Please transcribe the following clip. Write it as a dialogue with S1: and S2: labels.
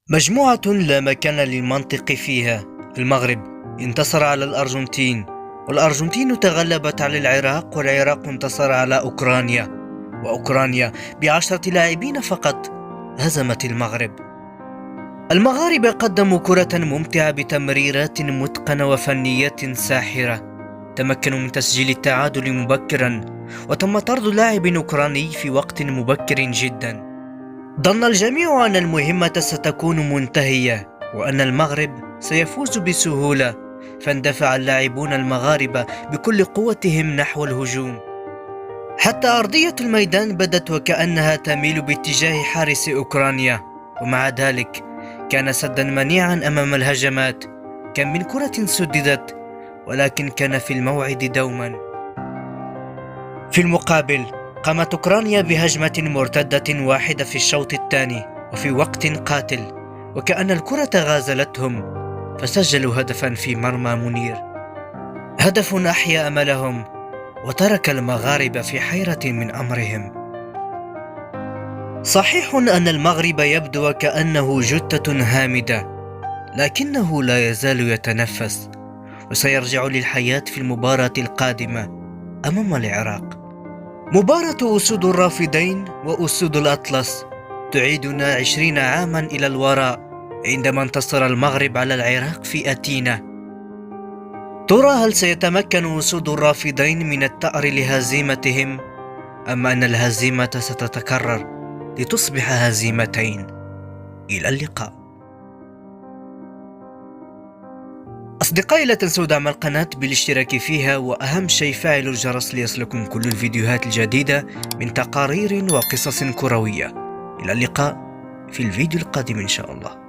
S1: مجموعة لا مكان للمنطق فيها. المغرب انتصر على الأرجنتين، والأرجنتين تغلبت على العراق، والعراق انتصر على أوكرانيا، وأوكرانيا ب10 لاعبين فقط هزمت المغرب. المغاربة قدموا كرة ممتعة بتمريرات متقنة وفنيات ساحرة، تمكنوا من تسجيل التعادل مبكرا، وتم طرد لاعب أوكراني في وقت مبكر جدا. ظن الجميع أن المهمة ستكون منتهية وأن المغرب سيفوز بسهولة، فاندفع اللاعبون المغاربة بكل قوتهم نحو الهجوم، حتى أرضية الميدان بدت وكأنها تميل باتجاه حارس أوكرانيا، ومع ذلك كان سدا منيعا أمام الهجمات. كم من كرة سددت، ولكن كان في الموعد دوما. في المقابل قامت أوكرانيا بهجمة مرتدة واحدة في الشوط الثاني وفي وقت قاتل، وكأن الكرة غازلتهم، فسجلوا هدفا في مرمى منير، هدف أحيا أملهم وترك المغاربة في حيرة من أمرهم. صحيح أن المغرب يبدو وكأنه جثة هامدة، لكنه لا يزال يتنفس، وسيرجع للحياة في المباراة القادمة أمام العراق. مباراة أسود الرافدين وأسود الأطلس تعيدنا 20 عاما إلى الوراء، عندما انتصر المغرب على العراق في أثينا. ترى هل سيتمكن أسود الرافدين من الثأر لهزيمتهم، أم أن الهزيمة ستتكرر لتصبح هزيمتين؟ إلى اللقاء أصدقائي، لا تنسوا دعم القناة بالاشتراك فيها، وأهم شيء فعلوا الجرس ليصلكم كل الفيديوهات الجديدة من تقارير وقصص كروية. إلى اللقاء في الفيديو القادم إن شاء الله.